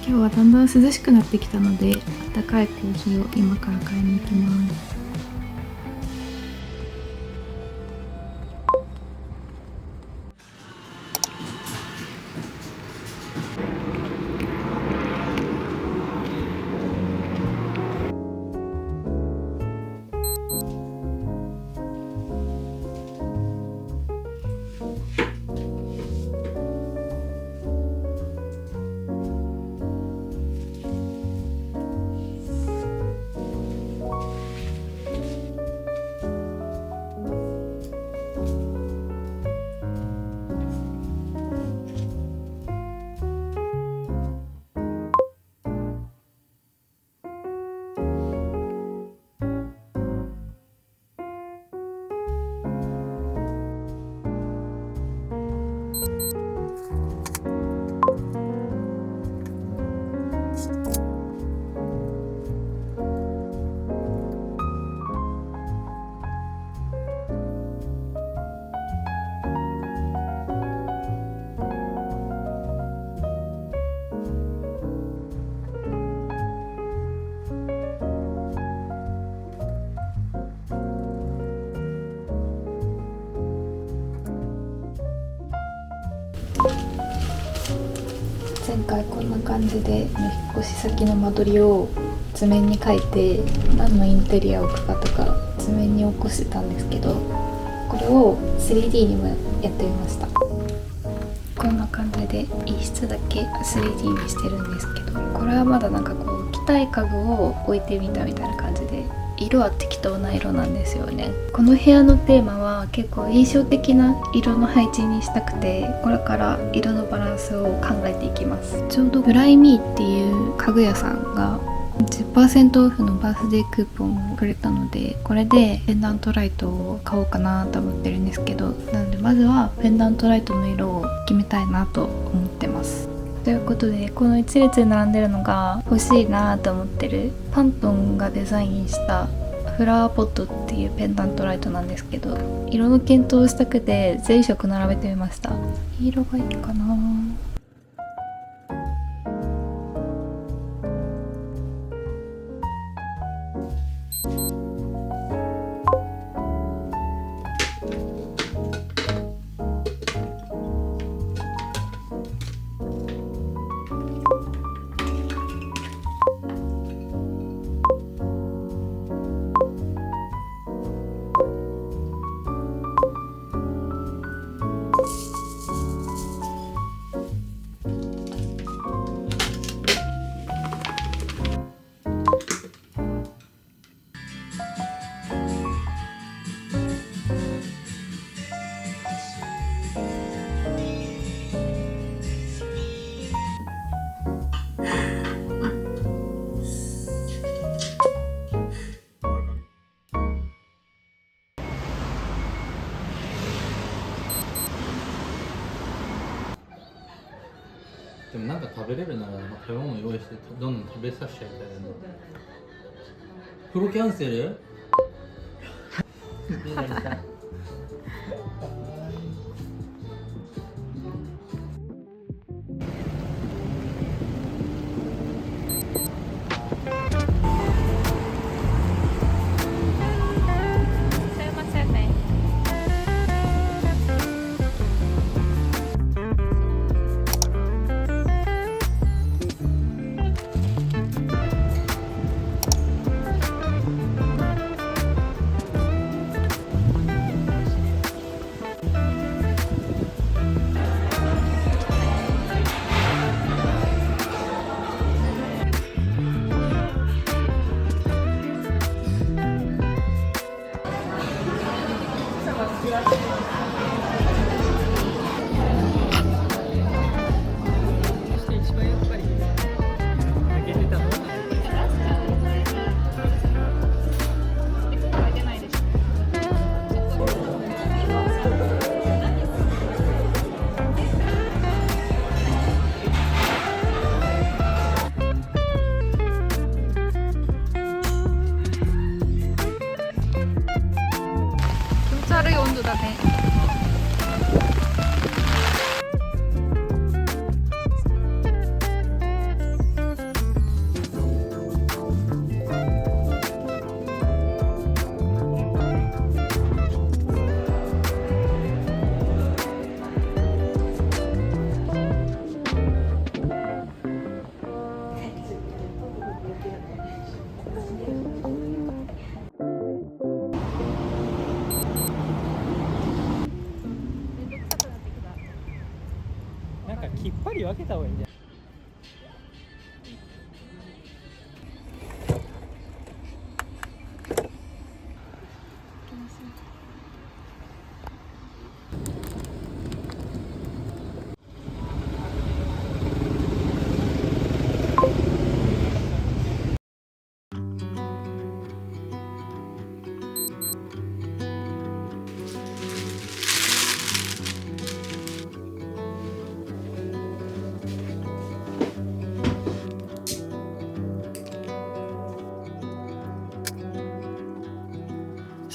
今日はだんだん涼しくなってきたので、温かいコーヒーを今から買いに行きます。前回こんな感じで引っ越し先の間取りを図面に描いて、何のインテリアを置くかとか図面に起こしてたんですけど、これを 3D にもやってみました。こんな感じで一室だけ 3D にしてるんですけど、これはまだなんかこう置きたい家具を置いてみたみたいな感じで、色は適当な色なんですよね。この部屋のテーマは結構印象的な色の配置にしたくて、これから色のバランスを考えていきます。ちょうどフライミーっていう家具屋さんが 10% オフのバースデークーポンをくれたので、これでペンダントライトを買おうかなと思ってるんですけど、なのでまずはペンダントライトの色を決めたいなと思ってます。ということで、この一列に並んでるのが欲しいなと思ってるパントンがデザインしたフラワーポットっていうペンダントライトなんですけど、色の検討をしたくて全色並べてみました。黄色がいいかな。でもなんか食べれるなら食べ物用意してどんどん食べさせちゃいたいよね。プロキャンセルみなりさんすいませんね。分けた方がいいんじゃない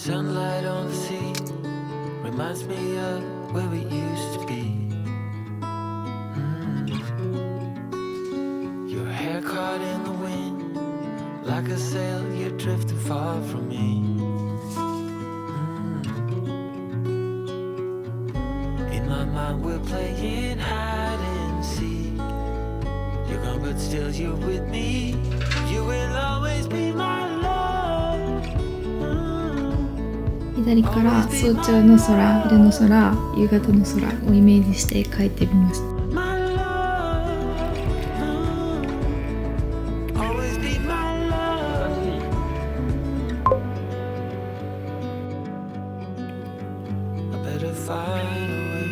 ？Sunlight on the sea reminds me of where we used to be. Your hair caught in the wind, like a sail, you're drifting far from me. In my mind we're playing hide and seek. You're gone but still you're with me. You will always be my love. 左から早朝の空、昼の空、夕方の空をイメージして描いてみました。My love, always be my love. I better find a way.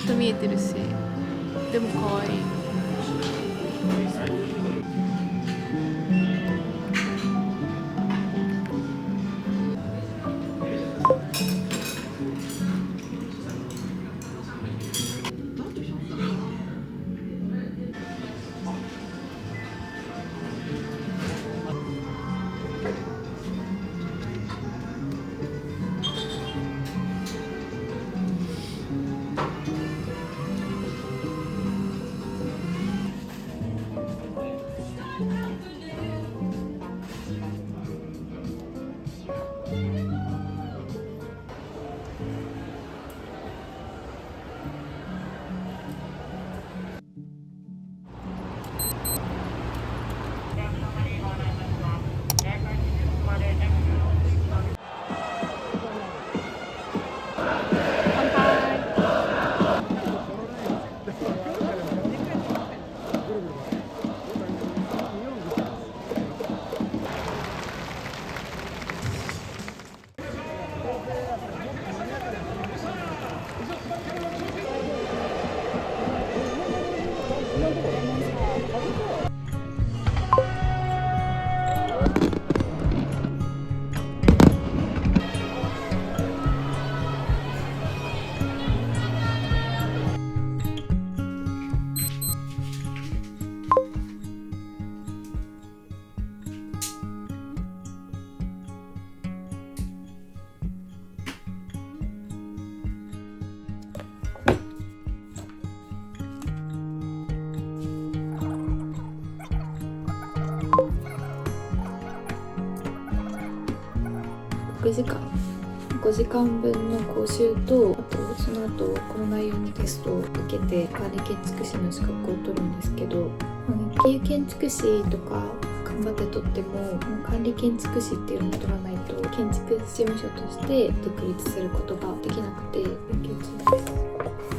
と見えてるし、でも可愛い。6時間5時間分の講習と、あとその後この内容のテストを受けて管理建築士の資格を取るんですけど、一級建築士とか頑張って取っても管理建築士っていうのを取らないと建築事務所として独立することができなくて勉強中です。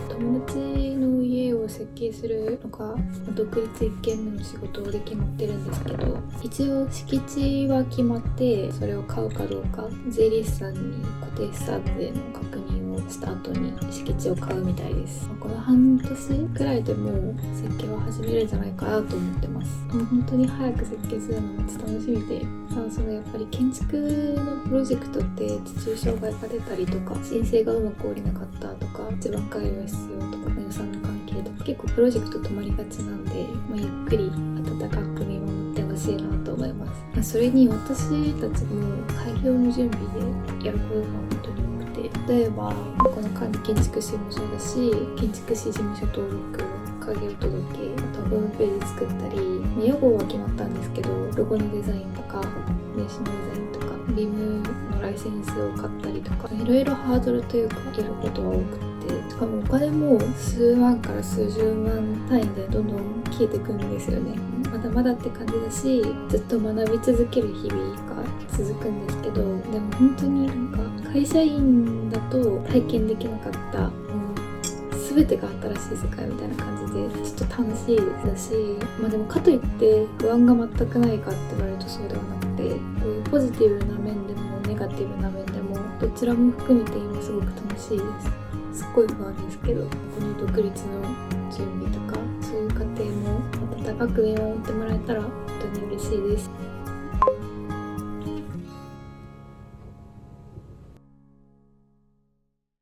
友達の家を設計するのが独立1軒目の仕事で決まってるんですけど、一応敷地は決まって、それを買うかどうか税理士さんに固定資産税の確認をした後に敷地を買うみたいです。この半年くらいでもう設計は始めるんじゃないかなと思ってます。本当に早く設計するのも楽しみで、そのやっぱり建築のプロジェクトって地中障害が出たりとか、申請がうまく下りなかったとか、地盤改良が必要とか、予算の関係とか、結構プロジェクト止まりがちなんで、ゆっくり温かく見守ってほしいなと思います。それに私たちも開業の準備でやることが本当に多くて、例えばこの管理建築士もそうだし、建築士事務所登録、開業届、あとはホームページ作ったり、屋号は決まったんですけど、ロゴのデザインとか名刺のデザインとかビームのライセンスを買ったりとか、いろいろハードルというかやることは多くて、しかもお金も数万から数十万単位でどんどん消えていくんですよね。まだまだって感じだし、ずっと学び続ける日々が続くんですけど、でも本当に会社員だと体験できなかった全てが新しい世界みたいな感じでちょっと楽しいですし、でもかといって不安が全くないかって言われるとそうではなくて、こういうポジティブな面でもネガティブな面でもどちらも含めて今すごく楽しいです。すっごい不安ですけど、この独立の準備とかそういう過程も温かく見守ってもらえたら本当に嬉しいです。